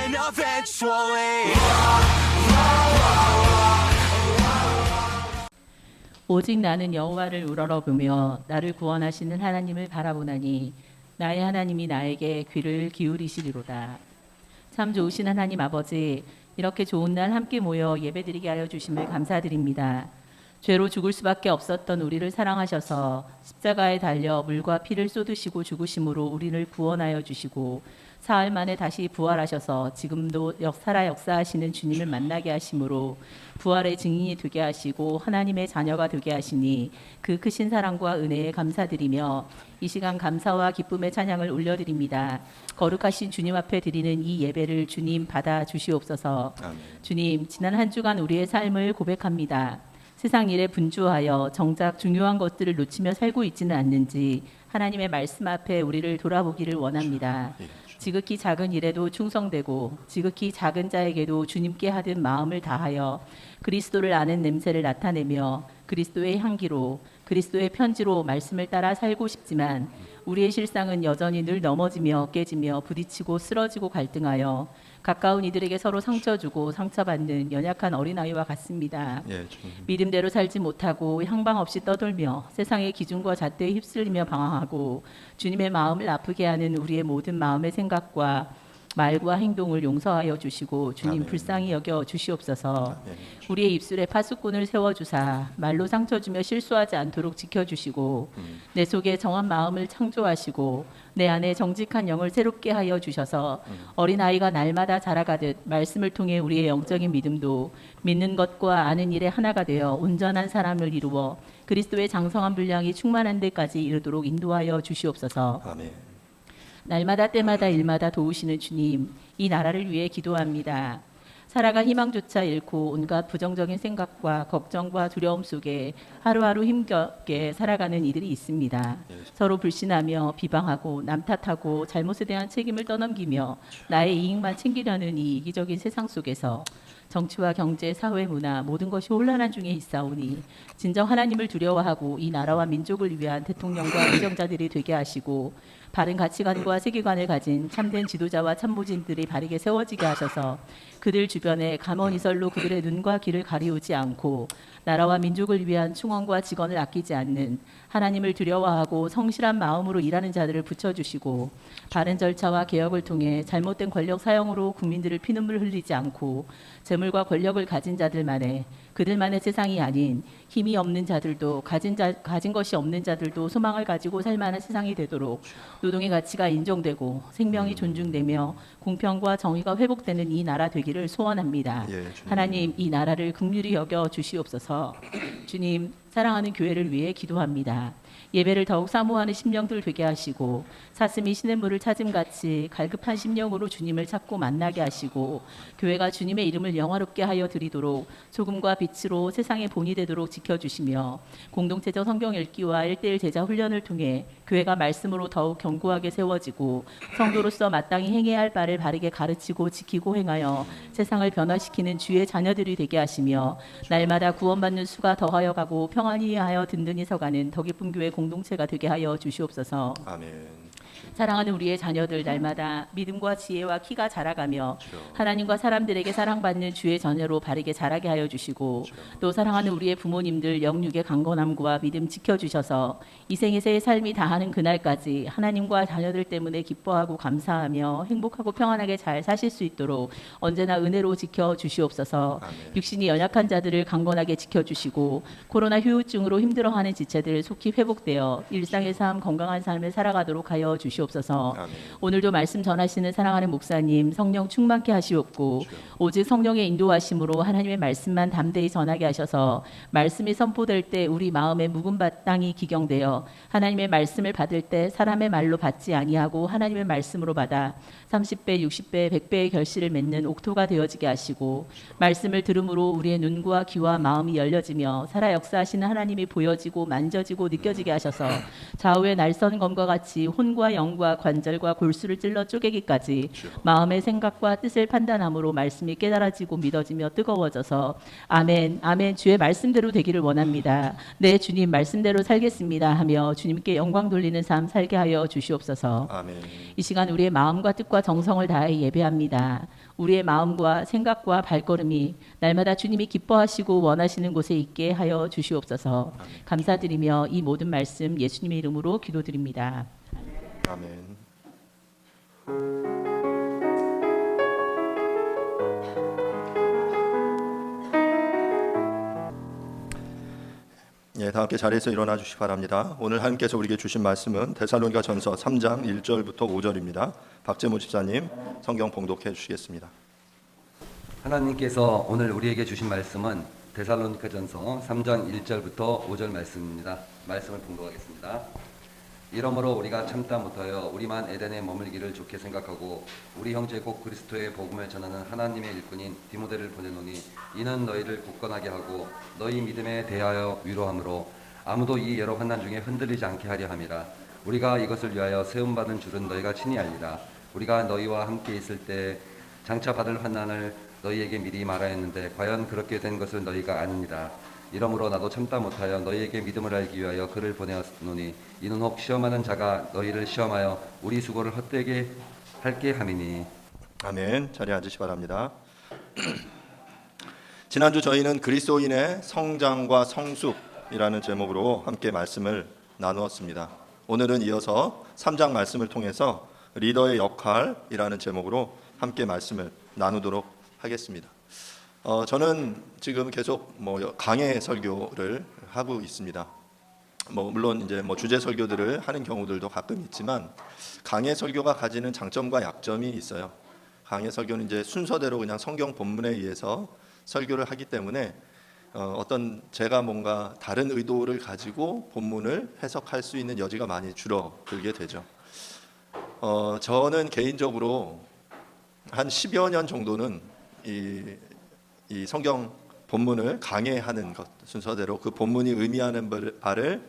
win eventually. 오직 나는 여호와를 우러러보며 나를 구원하시는 하나님을 바라보나니 나의 하나님이 나에게 귀를 기울이시리로다. 참 좋으신 하나님 아버지, 이렇게 좋은 날 함께 모여 예배드리게 하여 주심을 감사드립니다. 죄로 죽을 수밖에 없었던 우리를 사랑하셔서 십자가에 달려 물과 피를 쏟으시고 죽으심으로 우리를 구원하여 주시고 사흘 만에 다시 부활하셔서 지금도 살아 역사하시는 주님을 만나게 하심으로 부활의 증인이 되게 하시고 하나님의 자녀가 되게 하시니 그 크신 사랑과 은혜에 감사드리며 이 시간 감사와 기쁨의 찬양을 올려드립니다. 거룩하신 주님 앞에 드리는 이 예배를 주님 받아 주시옵소서. 아멘. 주님, 지난 한 주간 우리의 삶을 고백합니다. 세상 일에 분주하여 정작 중요한 것들을 놓치며 살고 있지는 않는지 하나님의 말씀 앞에 우리를 돌아보기를 원합니다. 지극히 작은 일에도 충성되고 지극히 작은 자에게도 주님께 하듯 마음을 다하여 그리스도를 아는 냄새를 나타내며 그리스도의 향기로 그리스도의 편지로 말씀을 따라 살고 싶지만 우리의 실상은 여전히 늘 넘어지며 깨지며 부딪히고 쓰러지고 갈등하여 가까운 이들에게 서로 상처 주고 상처받는 연약한 어린아이와 같습니다. 예, 믿음대로 살지 못하고 향방 없이 떠돌며 세상의 기준과 잣대에 휩쓸리며 방황하고 주님의 마음을 아프게 하는 우리의 모든 마음의 생각과 말과 행동을 용서하여 주시고 주님 아멘. 불쌍히 여겨 주시옵소서. 아멘. 우리의 입술에 파수꾼을 세워주사 말로 상처 주며 실수하지 않도록 지켜주시고 내 속에 정한 마음을 창조하시고 내 안에 정직한 영을 새롭게 하여 주셔서 어린아이가 날마다 자라가듯 말씀을 통해 우리의 영적인 믿음도 믿는 것과 아는 일에 하나가 되어 온전한 사람을 이루어 그리스도의 장성한 분량이 충만한 데까지 이르도록 인도하여 주시옵소서. 아멘. 날마다 때마다 일마다 도우시는 주님, 이 나라를 위해 기도합니다. 살아갈 희망조차 잃고 온갖 부정적인 생각과 걱정과 두려움 속에 하루하루 힘겹게 살아가는 이들이 있습니다. 서로 불신하며 비방하고 남 탓하고 잘못에 대한 책임을 떠넘기며 나의 이익만 챙기려는 이 이기적인 세상 속에서 정치와 경제, 사회, 문화 모든 것이 혼란한 중에 있사오니 진정 하나님을 두려워하고 이 나라와 민족을 위한 대통령과 의정자들이 되게 하시고 바른 가치관과 세계관을 가진 참된 지도자와 참모진들이 바르게 세워지게 하셔서 그들 주변에 감언이설로 그들의 눈과 귀를 가리우지 않고 나라와 민족을 위한 충원과 직원을 아끼지 않는 하나님을 두려워하고 성실한 마음으로 일하는 자들을 붙여주시고 바른 절차와 개혁을 통해 잘못된 권력 사용으로 국민들을 피눈물 흘리지 않고 재물과 권력을 가진 자들만의 그들만의 세상이 아닌 힘이 없는 자들도 가진 것이 없는 자들도 소망을 가지고 살 만한 세상이 되도록 노동의 가치가 인정되고 생명이 존중되며 공평과 정의가 회복되는 이 나라 되기를 소원합니다. 예, 주님. 하나님, 이 나라를 긍휼히 여겨 주시옵소서. 주님, 사랑하는 교회를 위해 기도합니다. 예배를 더욱 사모하는 심령들 되게 하시고 사슴이 시냇물을 찾음같이 갈급한 심령으로 주님을 찾고 만나게 하시고 교회가 주님의 이름을 영화롭게 하여 드리도록 소금과 빛으로 세상의 본이 되도록 지켜주시며 공동체적 성경 읽기와 1:1 제자 훈련을 통해 교회가 말씀으로 더욱 견고하게 세워지고 성도로서 마땅히 행해야 할 바를 바르게 가르치고 지키고 행하여 세상을 변화시키는 주의 자녀들이 되게 하시며 날마다 구원받는 수가 더하여 가고 평안히 하여 든든히 서가는 더 깊은 교회 공동체가 되게 하여 주시옵소서. 아멘. 사랑하는 우리의 자녀들 날마다 믿음과 지혜와 키가 자라가며 하나님과 사람들에게 사랑받는 주의 자녀로 바르게 자라게 하여 주시고 또 사랑하는 우리의 부모님들 영육의 강건함과 믿음 지켜주셔서 이 생에서의 삶이 다하는 그날까지 하나님과 자녀들 때문에 기뻐하고 감사하며 행복하고 평안하게 잘 사실 수 있도록 언제나 은혜로 지켜주시옵소서. 아멘. 육신이 연약한 자들을 강건하게 지켜주시고 코로나 후유증으로 힘들어하는 지체들 속히 회복되어 일상의 삶 건강한 삶을 살아가도록 하여 주시옵소서. 아멘. 오늘도 말씀 전하시는 사랑하는 목사님 성령 충만케 하시옵고 오직 성령의 인도하심으로 하나님의 말씀만 담대히 전하게 하셔서 말씀이 선포될 때 우리 마음의 묵은 땅이 기경되어 하나님의 말씀을 받을 때 사람의 말로 받지 아니하고 하나님의 말씀으로 받아 30배, 60배, 100배의 결실을 맺는 옥토가 되어지게 하시고 말씀을 들음으로 우리의 눈과 귀와 마음이 열려지며 살아 역사하시는 하나님이 보여지고 만져지고 느껴지게 하셔서 좌우의 날선 검과 같이 혼과 영 영과 관절과 골수를 찔러 쪼개기까지 마음의 생각과 뜻을 판단함으로 말씀이 깨달아지고 믿어지며 뜨거워져서 아멘, 아멘, 주의 말씀대로 되기를 원합니다. 네, 주님 말씀대로 살겠습니다 하며 주님께 영광 돌리는 삶 살게 하여 주시옵소서. 아멘. 이 시간 우리의 마음과 뜻과 정성을 다해 예배합니다. 우리의 마음과 생각과 발걸음이 날마다 주님이 기뻐하시고 원하시는 곳에 있게 하여 주시옵소서. 감사드리며 이 모든 말씀 예수님의 이름으로 기도드립니다. 아멘. 예, 다 함께 자리에서 일어나 주시기 바랍니다. 오늘 하나님께서 우리에게 주신 말씀은 데살로니가 전서 3장 1절부터 5절입니다. 박재모 집사님 성경 봉독해 주시겠습니다. 하나님께서 오늘 우리에게 주신 말씀은 데살로니가전서 3장 1절부터 5절 말씀입니다. 말씀을 봉독하겠습니다. 이러므로 우리가 참다 못하여 우리만 에덴에 머물기를 좋게 생각하고 우리 형제 곧 그리스도의 복음을 전하는 하나님의 일꾼인 디모데를 보내노니 이는 너희를 굳건하게 하고 너희 믿음에 대하여 위로함으로 아무도 이 여러 환난 중에 흔들리지 않게 하려 함이라. 우리가 이것을 위하여 세움받은 줄은 너희가 친히 알리라. 우리가 너희와 함께 있을 때 장차 받을 환난을 너희에게 미리 말하였는데 과연 그렇게 된 것을 너희가 아느니라. 이러므로 나도 참다 못하여 너희에게 믿음을 알기 위하여 그를 보내었노니 이는 혹 시험하는 자가 너희를 시험하여 우리 수고를 헛되게 할게 함이니. 아멘. 자리에 앉으시기 바랍니다. 지난주 저희는 그리스도인의 성장과 성숙이라는 제목으로 함께 말씀을 나누었습니다. 오늘은 이어서 3장 말씀을 통해서 리더의 역할이라는 제목으로 함께 말씀을 나누도록 하겠습니다. 저는 지금 계속 강해 설교를 하고 있습니다. 물론 이제 주제 설교들을 하는 경우들도 가끔 있지만 강해 설교가 가지는 장점과 약점이 있어요. 강해 설교는 이제 순서대로 그냥 성경 본문에 의해서 설교를 하기 때문에 어떤 제가 뭔가 다른 의도를 가지고 본문을 해석할 수 있는 여지가 많이 줄어들게 되죠. 저는 개인적으로 한 10여 년 정도는 이 성경 본문을 강해하는 것 순서대로 그 본문이 의미하는 바를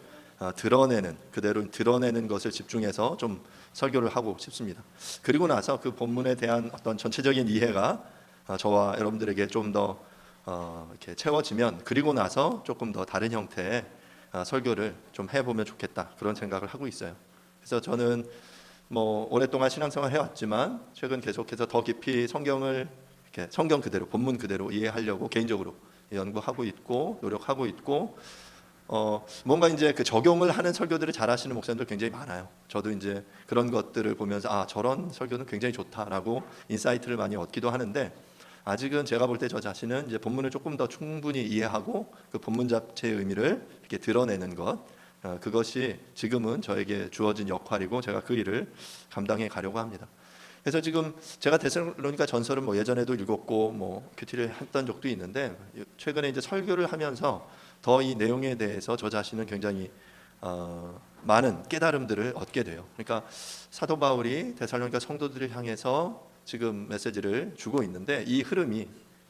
드러내는 그대로 드러내는 것을 집중해서 좀 설교를 하고 싶습니다. 그리고 나서 그 본문에 대한 어떤 전체적인 이해가 저와 여러분들에게 좀 더 이렇게 채워지면 그리고 나서 조금 더 다른 형태의 설교를 좀 해보면 좋겠다 그런 생각을 하고 있어요. 그래서 저는 오랫동안 신앙생활 해왔지만 최근 계속해서 더 깊이 성경을 이렇게 성경 그대로 본문 그대로 이해하려고 개인적으로 연구하고 있고 노력하고 있고 뭔가 이제 그 적용을 하는 설교들을 잘하시는 목사님들 굉장히 많아요. 저도 이제 그런 것들을 보면서 저런 설교는 굉장히 좋다라고 인사이트를 많이 얻기도 하는데 아직은 제가 볼 때 저 자신은 이제 본문을 조금 더 충분히 이해하고 그 본문 자체의 의미를 이렇게 드러내는 것 그것이 지금은 저에게 주어진 역할이고 제가 그 일을 감당해 가려고 합니다. 그래서 지금 제가 데살로니가 전서를 예전에도 읽었고 큐티를 했던 적도 있는데 최근에 이제 설교를 하면서 더 이 내용에 대해서 저 자신은 굉장히 많은 깨달음들을 얻게 돼요. 그러니까 사도 바울이 데살로니가 성도들을 향해서 지금 메시지를 주고 있는데 이 흐름이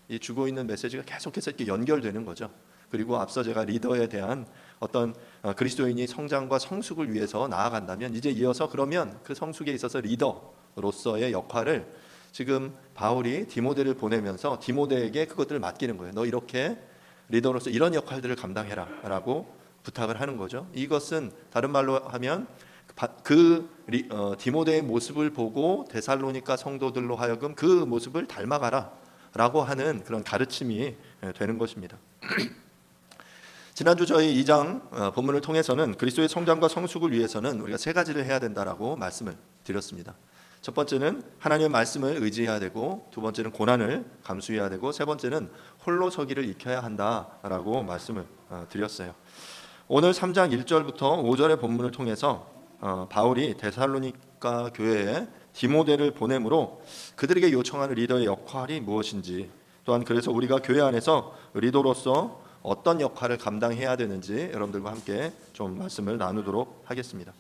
이 주고 있는 메시지가 계속해서 이렇게 연결되는 거죠. 그리고 앞서 제가 리더에 대한 어떤 그리스도인이 성장과 성숙을 위해서 나아간다면 이제 이어서 그러면 그 성숙에 있어서 리더로서의 역할을 지금 바울이 디모데를 보내면서 디모데에게 그것들을 맡기는 거예요. 너 이렇게 리더로서 이런 역할들을 감당해라 라고 부탁을 하는 거죠. 이것은 다른 말로 하면 디모데의 모습을 보고 데살로니가 성도들로 하여금 그 모습을 닮아가라 라고 하는 그런 가르침이 되는 것입니다. 지난주 저희 2장 본문을 통해서는 그리스도의 성장과 성숙을 위해서는 우리가 세 가지를 해야 된다라고 말씀을 드렸습니다. 첫 번째는 하나님의 말씀을 의지해야 되고 두 번째는 고난을 감수해야 되고 세 번째는 홀로 서기를 익혀야 한다라고 말씀을 드렸어요. 오늘 3장 1절부터 5절의 본문을 통해서 바울이 데살로니가 교회에 디모데를 보내므로 그들에게 요청하는 리더의 역할이 무엇인지 또한 그래서 우리가 교회 안에서 리더로서 어떤 역할을 감당해야 되는지 여러분들과 함께 좀 말씀을 나누도록 하겠습니다.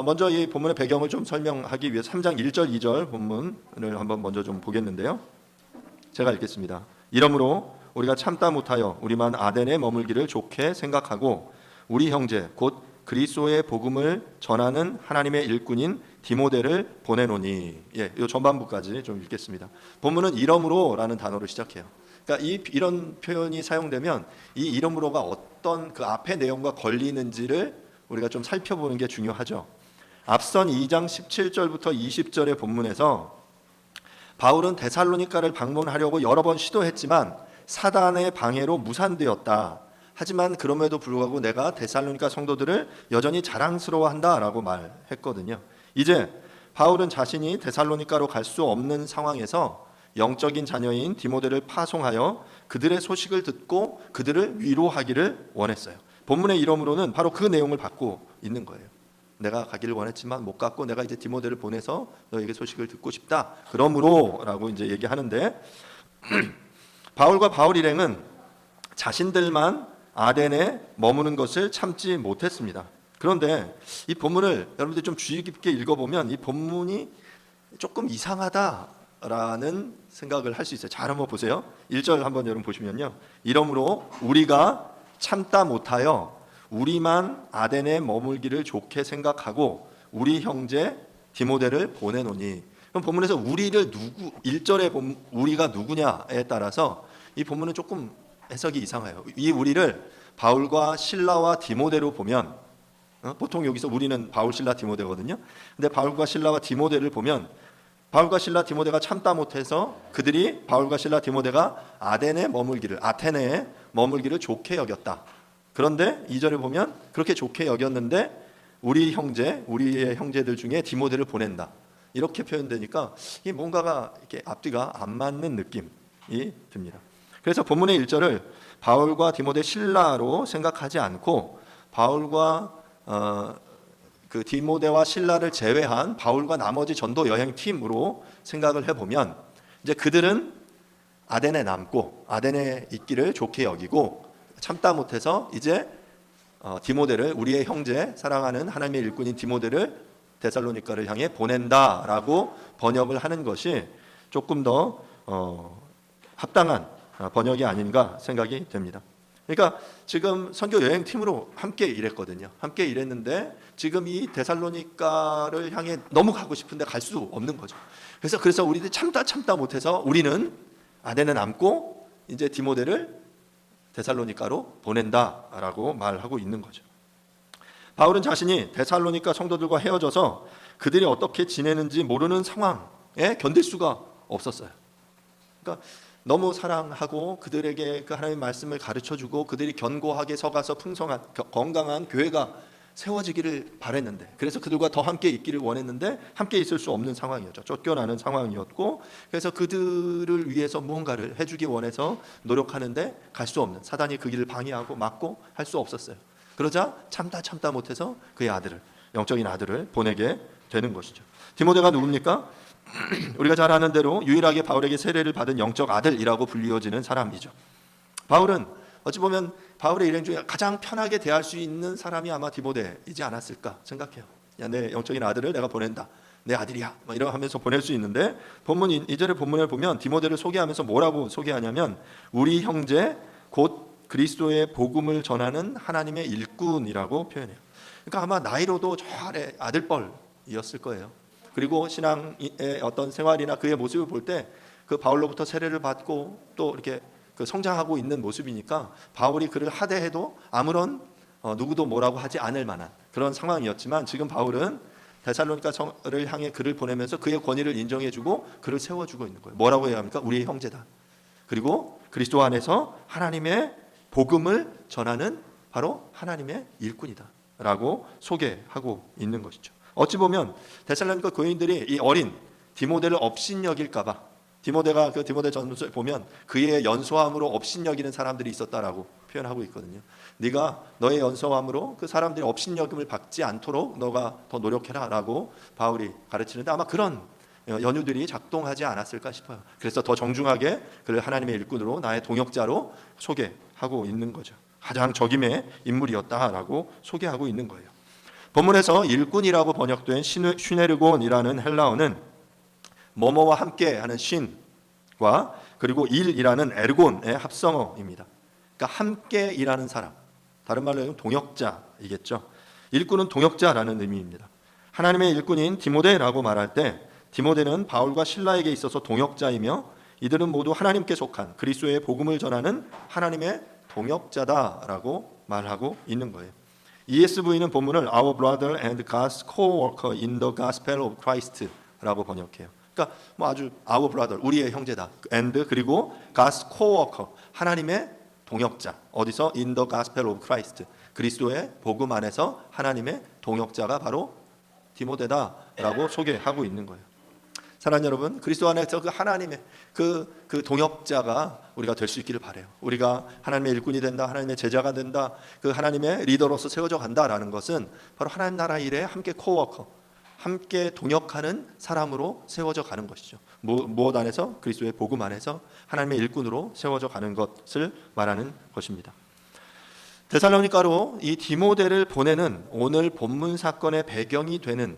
먼저 이 본문의 배경을 좀 설명하기 위해 3장 1절 2절 본문을 한번 먼저 좀 보겠는데요. 제가 읽겠습니다. 이러므로 우리가 참다 못하여 우리만 아덴에 머물기를 좋게 생각하고 우리 형제 곧 그리스도의 복음을 전하는 하나님의 일꾼인 디모데를 보내노니. 이 전반부까지 좀 읽겠습니다. 본문은 이러므로라는 단어로 시작해요. 그러니까 이런 표현이 사용되면 이 이러므로가 어떤 그 앞의 내용과 걸리는지를 우리가 좀 살펴보는 게 중요하죠. 앞선 2장 17절부터 20절의 본문에서 바울은 데살로니가를 방문하려고 여러 번 시도했지만 사단의 방해로 무산되었다. 하지만 그럼에도 불구하고 내가 데살로니가 성도들을 여전히 자랑스러워한다라고 말했거든요. 이제 바울은 자신이 데살로니가로 갈 수 없는 상황에서 영적인 자녀인 디모데를 파송하여 그들의 소식을 듣고 그들을 위로하기를 원했어요. 본문의 이름으로는 바로 그 내용을 받고 있는 거예요. 내가 가기를 원했지만 못 갔고 내가 이제 디모데를 보내서 너에게 소식을 듣고 싶다. 그러므로라고 이제 얘기하는데 바울과 바울 일행은 자신들만 아덴에 머무는 것을 참지 못했습니다. 그런데 이 본문을 여러분들 좀 주의 깊게 읽어보면 이 본문이 조금 이상하다라는 생각을 할 수 있어요. 잘 한번 보세요. 1절 한번 여러분 보시면요. 이러므로 우리가 참다 못하여 우리만 아덴에 머물기를 좋게 생각하고 우리 형제 디모데를 보내노니. 그럼 본문에서 우리를 1절에 우리가 누구냐에 따라서 이 본문은 조금 해석이 이상해요. 이 우리를 바울과 실라와 디모데로 보면 보통 여기서 우리는 바울, 실라, 디모데거든요. 근데 바울과 실라와 디모데를 보면 바울과 실라, 디모데가 참다 못해서 그들이 바울과 실라, 디모데가 아테네에 머물기를 좋게 여겼다. 그런데 2절에 보면 그렇게 좋게 여겼는데 우리의 형제들 중에 디모데를 보낸다. 이렇게 표현되니까 이 뭔가가 이렇게 앞뒤가 안 맞는 느낌이 듭니다. 그래서 본문의 1절을 바울과 디모데, 실라로 생각하지 않고 바울과 그 디모데와 실라를 제외한 바울과 나머지 전도 여행 팀으로 생각을 해보면 이제 그들은 아덴에 남고 아덴에 있기를 좋게 여기고 참다 못해서 이제 디모데를 우리의 형제 사랑하는 하나님의 일꾼인 디모데를 데살로니가를 향해 보낸다라고 번역을 하는 것이 조금 더 합당한 번역이 아닌가 생각이 됩니다. 그러니까 지금 선교 여행팀으로 함께 일했거든요. 함께 일했는데 지금 이 데살로니가를 향해 너무 가고 싶은데 갈 수 없는 거죠. 그래서 우리들이 참다 못해서 우리는 아덴에 남고 이제 디모데를 데살로니가로 보낸다라고 말하고 있는 거죠. 바울은 자신이 데살로니가 성도들과 헤어져서 그들이 어떻게 지내는지 모르는 상황에 견딜 수가 없었어요. 그러니까 너무 사랑하고 그들에게 그 하나님의 말씀을 가르쳐주고 그들이 견고하게 서가서 풍성한 건강한 교회가 세워지기를 바랬는데 그래서 그들과 더 함께 있기를 원했는데 함께 있을 수 없는 상황이었죠. 쫓겨나는 상황이었고 그래서 그들을 위해서 무언가를 해주기 원해서 노력하는데 갈 수 없는 사단이 그 길을 방해하고 막고 할 수 없었어요. 그러자 참다 못해서 그의 아들을 영적인 아들을 보내게 되는 것이죠. 디모데가 누굽니까? 우리가 잘 아는 대로 유일하게 바울에게 세례를 받은 영적 아들이라고 불리워지는 사람이죠. 바울은 어찌 보면 바울의 일행 중에 가장 편하게 대할 수 있는 사람이 아마 디모데이지 않았을까 생각해요. 야, 내 영적인 아들을 내가 보낸다. 내 아들이야. 이러 하면서 보낼 수 있는데 본문 2절의 본문을 보면 디모데를 소개하면서 뭐라고 소개하냐면 우리 형제 곧 그리스도의 복음을 전하는 하나님의 일꾼이라고 표현해요. 그러니까 아마 나이로도 저 아래 아들뻘이었을 거예요. 그리고 신앙의 어떤 생활이나 그의 모습을 볼 때 그 바울로부터 세례를 받고 또 이렇게 그 성장하고 있는 모습이니까 바울이 그를 하대해도 아무런 누구도 뭐라고 하지 않을 만한 그런 상황이었지만 지금 바울은 데살로니가를 향해 그를 보내면서 그의 권위를 인정해주고 그를 세워주고 있는 거예요. 뭐라고 해야 합니까? 우리의 형제다. 그리고 그리스도 안에서 하나님의 복음을 전하는 바로 하나님의 일꾼이다 라고 소개하고 있는 것이죠. 어찌 보면 데살로니가 교인들이 이 어린 디모데를 업신여길까 봐 디모데가 그 디모데 전서에 보면 그의 연소함으로 업신여기는 사람들이 있었다라고 표현하고 있거든요. 네가 너의 연소함으로 그 사람들이 업신여김을 받지 않도록 너가 더 노력해라라고 바울이 가르치는데 아마 그런 연유들이 작동하지 않았을까 싶어요. 그래서 더 정중하게 그를 하나님의 일꾼으로 나의 동역자로 소개하고 있는 거죠. 가장 적임의 인물이었다라고 소개하고 있는 거예요. 본문에서 일꾼이라고 번역된 슈네르곤이라는 헬라어는 뭐뭐와 함께하는 쉰과 그리고 일이라는 에르곤의 합성어입니다. 그러니까 함께 일하는 사람, 다른 말로 하면 동역자이겠죠. 일꾼은 동역자라는 의미입니다. 하나님의 일꾼인 디모데라고 말할 때 디모데는 바울과 실라에게 있어서 동역자이며 이들은 모두 하나님께 속한 그리스도의 복음을 전하는 하나님의 동역자다라고 말하고 있는 거예요. ESV는 본문을 Our brother and God's co-worker in the gospel of Christ라고 번역해요. 그러니까 뭐 아주 Our brother, 우리의 형제다. and 그리고 God's co-worker, 하나님의 동역자. 어디서? In the gospel of Christ. 그리스도의 복음 안에서 하나님의 동역자가 바로 디모데다라고 소개하고 있는 거예요. 사랑하는 여러분, 그리스도 안에서 그 하나님의 그 동역자가 우리가 될 수 있기를 바라요. 우리가 하나님의 일꾼이 된다, 하나님의 제자가 된다, 그 하나님의 리더로서 세워져 간다라는 것은 바로 하나님 나라 일에 함께 코워커, 함께 동역하는 사람으로 세워져 가는 것이죠. 무엇 안에서? 그리스도의 복음 안에서 하나님의 일꾼으로 세워져 가는 것을 말하는 것입니다. 데살로니가로 이 디모데를 보내는 오늘 본문 사건의 배경이 되는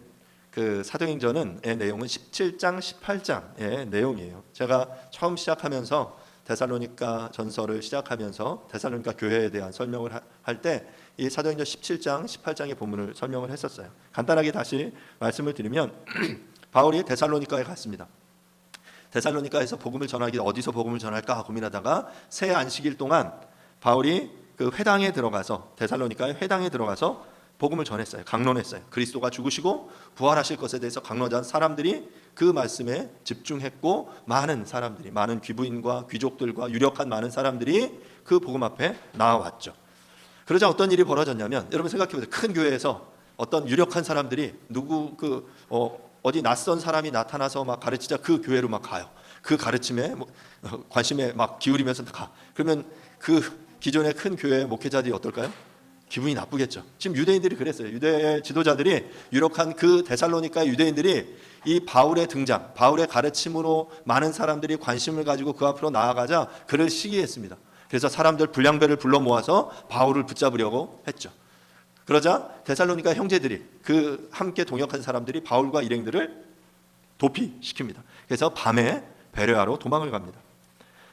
그 사도행전의 내용은 17장, 18장의 내용이에요. 제가 처음 시작하면서 데살로니가 전서를 시작하면서 데살로니가 교회에 대한 설명을 할 때 이 사도행전 17장, 18장의 본문을 설명을 했었어요. 간단하게 다시 말씀을 드리면 바울이 데살로니가에 갔습니다. 데살로니가에서 복음을 전하기 어디서 복음을 전할까 고민하다가 새 안식일 동안 바울이 그 회당에 들어가서 데살로니가의 회당에 들어가서 복음을 전했어요. 강론했어요. 그리스도가 죽으시고 부활하실 것에 대해서 강론한 사람들이 그 말씀에 집중했고 많은 사람들이, 많은 귀부인과 귀족들과 유력한 많은 사람들이 그 복음 앞에 나와왔죠. 그러자 어떤 일이 벌어졌냐면, 여러분 생각해보세요. 큰 교회에서 어떤 유력한 사람들이 어디 낯선 사람이 나타나서 막 가르치자 그 교회로 막 가요. 그 가르침에 관심에 막 기울이면서 가. 그러면 그 기존의 큰 교회 목회자들이 어떨까요? 기분이 나쁘겠죠. 지금 유대인들이 그랬어요. 유대 지도자들이, 유력한 그 데살로니가의 유대인들이 이 바울의 등장, 바울의 가르침으로 많은 사람들이 관심을 가지고 그 앞으로 나아가자 그를 시기했습니다. 그래서 사람들 불량배를 불러 모아서 바울을 붙잡으려고 했죠. 그러자 데살로니가 형제들이, 그 함께 동역한 사람들이 바울과 일행들을 도피시킵니다. 그래서 밤에 베레아로 도망을 갑니다.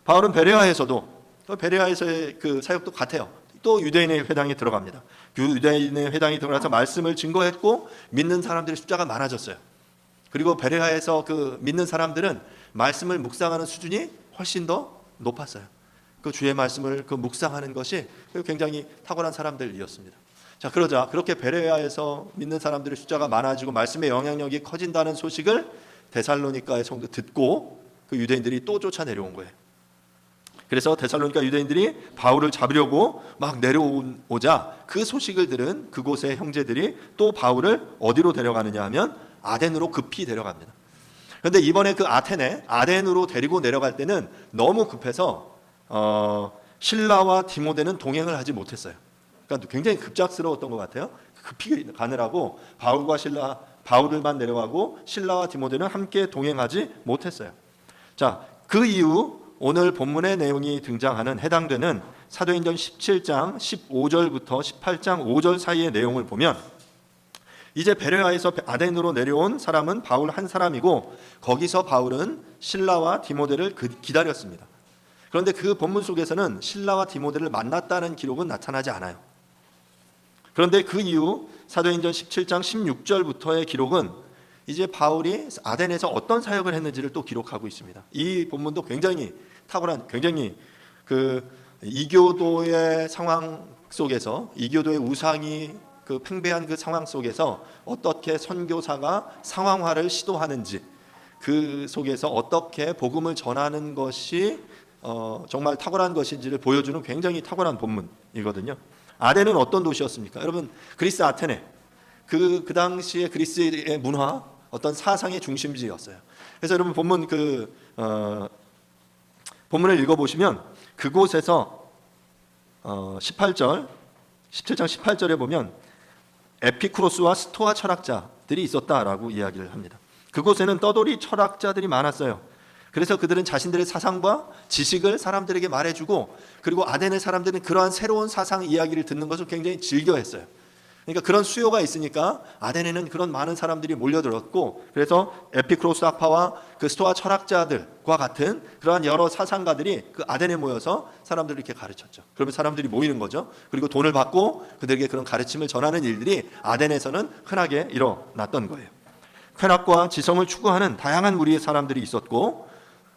바울은 베레아에서의 그 사역도 같아요. 또 유대인의 회당에 들어갑니다. 유대인의 회당에 들어가서 말씀을 증거했고 믿는 사람들의 숫자가 많아졌어요. 그리고 베레아에서 그 믿는 사람들은 말씀을 묵상하는 수준이 훨씬 더 높았어요. 그 주의 말씀을 그 묵상하는 것이 굉장히 탁월한 사람들이었습니다. 자, 그러자 그렇게 베레아에서 믿는 사람들의 숫자가 많아지고 말씀의 영향력이 커진다는 소식을 데살로니가의 성도 듣고 그 유대인들이 또 쫓아내려온 거예요. 그래서 데살로니가 유대인들이 바울을 잡으려고 막 내려오자 그 소식을 들은 그곳의 형제들이 또 바울을 어디로 데려가느냐 하면 아덴으로 급히 데려갑니다. 그런데 이번에 그 아덴으로 데리고 내려갈 때는 너무 급해서 신라와 디모데는 동행을 하지 못했어요. 그러니까 굉장히 급작스러웠던 것 같아요. 급히 가느라고 바울을만 내려가고 신라와 디모데는 함께 동행하지 못했어요. 자, 그 이후 오늘 본문의 내용이 등장하는 해당되는 사도행전 17장 15절부터 18장 5절 사이의 내용을 보면 이제 베레아에서 아덴으로 내려온 사람은 바울 한 사람이고 거기서 바울은 신라와 디모데를 기다렸습니다. 그런데 그 본문 속에서는 신라와 디모데를 만났다는 기록은 나타나지 않아요. 그런데 그 이후 사도행전 17장 16절부터의 기록은 이제 바울이 아덴에서 어떤 사역을 했는지를 또 기록하고 있습니다. 이 본문도 굉장히 탁월한, 굉장히 그 이교도의 상황 속에서, 이교도의 우상이 그 팽배한 그 상황 속에서 어떻게 선교사가 상황화를 시도하는지, 그 속에서 어떻게 복음을 전하는 것이 정말 탁월한 것인지를 보여주는 굉장히 탁월한 본문이거든요. 아덴은 어떤 도시였습니까? 여러분, 그리스 아테네, 그 당시에 그리스의 문화, 어떤 사상의 중심지였어요. 그래서 여러분 본문을 읽어보시면 그곳에서 17장 18절에 보면 에피쿠로스와 스토아 철학자들이 있었다라고 이야기를 합니다. 그곳에는 떠돌이 철학자들이 많았어요. 그래서 그들은 자신들의 사상과 지식을 사람들에게 말해주고, 그리고 아덴의 사람들은 그러한 새로운 사상 이야기를 듣는 것을 굉장히 즐겨했어요. 그러니까 그런 수요가 있으니까 아덴에는 그런 많은 사람들이 몰려들었고, 그래서 에피쿠로스 학파와 그 스토아 철학자들과 같은 그러한 여러 사상가들이 그 아덴에 모여서 사람들을 이렇게 가르쳤죠. 그러면 사람들이 모이는 거죠. 그리고 돈을 받고 그들에게 그런 가르침을 전하는 일들이 아덴에서는 흔하게 일어났던 거예요. 쾌락과 지성을 추구하는 다양한 무리의 사람들이 있었고,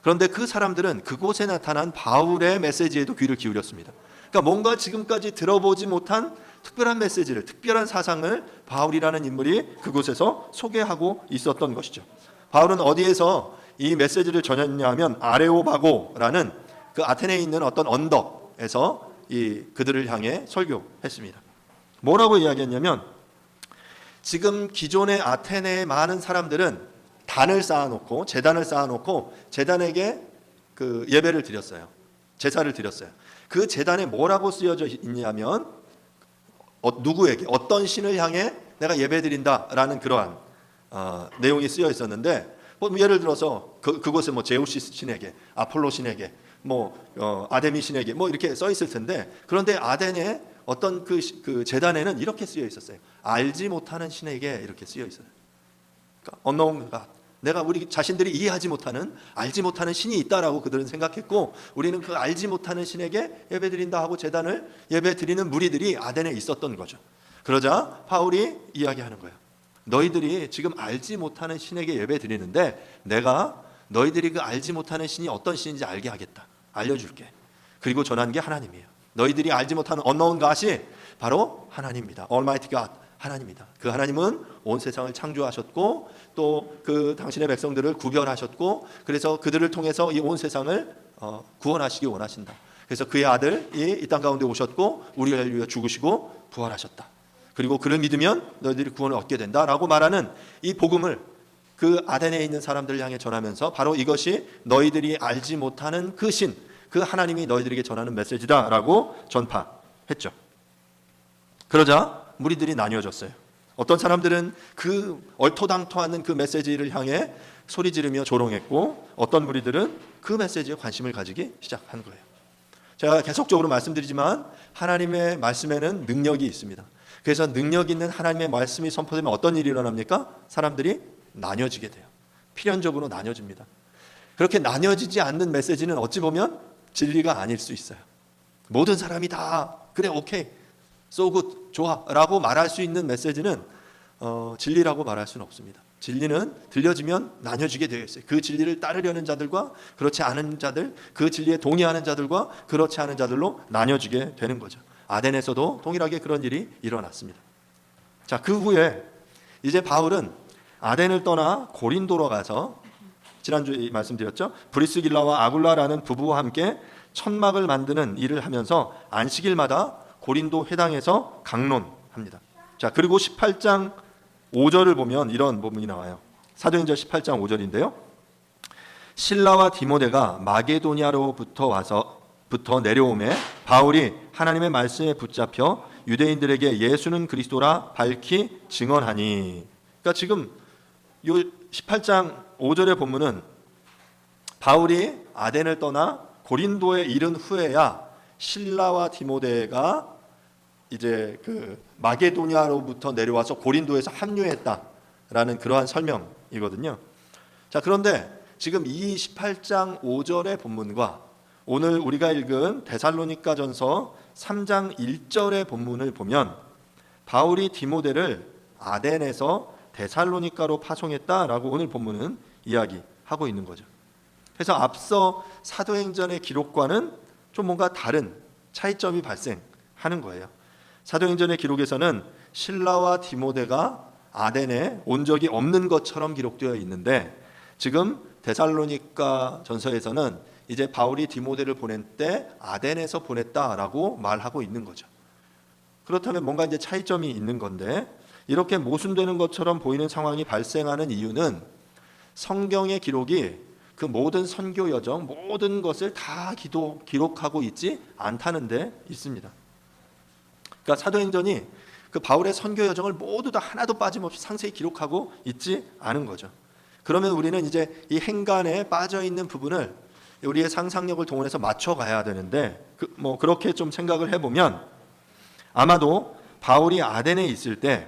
그런데 그 사람들은 그곳에 나타난 바울의 메시지에도 귀를 기울였습니다. 그러니까 뭔가 지금까지 들어보지 못한 특별한 메시지를, 특별한 사상을 바울이라는 인물이 그곳에서 소개하고 있었던 것이죠. 바울은 어디에서 이 메시지를 전했냐 하면 아레오바고라는 그 아테네에 있는 어떤 언덕에서 그들을 향해 설교했습니다. 뭐라고 이야기했냐면, 지금 기존의 아테네의 많은 사람들은 단을 쌓아놓고 재단을 쌓아놓고 재단에게 그 예배를 드렸어요. 제사를 드렸어요. 그 재단에 뭐라고 쓰여져 있냐면 누구에게 어떤 신을 향해 내가 예배드린다라는 그러한 내용이 쓰여 있었는데, 뭐 예를 들어서 그곳에 뭐 제우스 신에게, 아폴로 신에게, 뭐 아데미 신에게 뭐 이렇게 써 있을 텐데, 그런데 아덴의 어떤 그 제단에는 이렇게 쓰여 있었어요. 알지 못하는 신에게 이렇게 쓰여 있어요. 그러니까 unknown God, 내가 우리 자신들이 이해하지 못하는, 알지 못하는 신이 있다라고 그들은 생각했고, 우리는 그 알지 못하는 신에게 예배드린다 하고 제단을 예배드리는 무리들이 아덴에 있었던 거죠. 그러자 바울이 이야기하는 거예요. 너희들이 지금 알지 못하는 신에게 예배드리는데 내가 너희들이 그 알지 못하는 신이 어떤 신인지 알게 하겠다. 알려줄게. 그리고 전한 게 하나님이에요. 너희들이 알지 못하는 unknown God이 바로 하나님입니다. Almighty God, 하나님입니다. 그 하나님은 온 세상을 창조하셨고 또 그 당신의 백성들을 구별하셨고, 그래서 그들을 통해서 이 온 세상을 구원하시기 원하신다. 그래서 그의 아들이 이 땅 가운데 오셨고 우리를 위해 죽으시고 부활하셨다. 그리고 그를 믿으면 너희들이 구원을 얻게 된다라고 말하는 이 복음을 그 아덴에 있는 사람들을 향해 전하면서, 바로 이것이 너희들이 알지 못하는 그 신, 그 하나님이 너희들에게 전하는 메시지다라고 전파했죠. 그러자 무리들이 나뉘어졌어요. 어떤 사람들은 그 얼토당토하는 그 메시지를 향해 소리 지르며 조롱했고, 어떤 무리들은 그 메시지에 관심을 가지기 시작한 거예요. 제가 계속적으로 말씀드리지만 하나님의 말씀에는 능력이 있습니다. 그래서 능력 있는 하나님의 말씀이 선포되면 어떤 일이 일어납니까? 사람들이 나뉘어지게 돼요. 필연적으로 나뉘어집니다. 그렇게 나뉘어지지 않는 메시지는 어찌 보면 진리가 아닐 수 있어요. 모든 사람이 다 그래 오케이 so good 좋아 라고 말할 수 있는 메시지는 진리라고 말할 수는 없습니다. 진리는 들려지면 나뉘어지게 되어 있어요. 그 진리를 따르려는 자들과 그렇지 않은 자들, 그 진리에 동의하는 자들과 그렇지 않은 자들로 나뉘어지게 되는 거죠. 아덴에서도 동일하게 그런 일이 일어났습니다. 자, 그 후에 이제 바울은 아덴을 떠나 고린도로 가서, 지난주에 말씀드렸죠, 브리스길라와 아굴라라는 부부와 함께 천막을 만드는 일을 하면서 안식일마다 고린도 회당에서 강론합니다. 자, 그리고 18장 5절을 보면 이런 부분이 나와요. 사도행전 18장 5절인데요. 실라와 디모데가 마게도냐로부터 내려오매 바울이 하나님의 말씀에 붙잡혀 유대인들에게 예수는 그리스도라 밝히 증언하니. 그러니까 지금 이 18장 5절의 본문은 바울이 아덴을 떠나 고린도에 이른 후에야 실라와 디모데가 이제 그 마게도냐로부터 내려와서 고린도에서 합류했다라는 그러한 설명이거든요. 자, 그런데 지금 이 18장 5절의 본문과 오늘 우리가 읽은 데살로니가전서 3장 1절의 본문을 보면 바울이 디모데를 아덴에서 데살로니가로 파송했다라고 오늘 본문은 이야기하고 있는 거죠. 그래서 앞서 사도행전의 기록과는 좀 뭔가 다른 차이점이 발생하는 거예요. 사도행전의 기록에서는 실라와 디모데가 아덴에 온 적이 없는 것처럼 기록되어 있는데, 지금 데살로니가 전서에서는 이제 바울이 디모데를 보낼 때 아덴에서 보냈다라고 말하고 있는 거죠. 그렇다면 뭔가 이제 차이점이 있는 건데, 이렇게 모순되는 것처럼 보이는 상황이 발생하는 이유는 성경의 기록이 그 모든 선교 여정, 모든 것을 다 기록하고 있지 않다는 데 있습니다. 그러니까 사도행전이 그 바울의 선교 여정을 모두 다 하나도 빠짐없이 상세히 기록하고 있지 않은 거죠. 그러면 우리는 이제 이 행간에 빠져 있는 부분을 우리의 상상력을 동원해서 맞춰가야 되는데, 그렇게 좀 생각을 해보면 아마도 바울이 아덴에 있을 때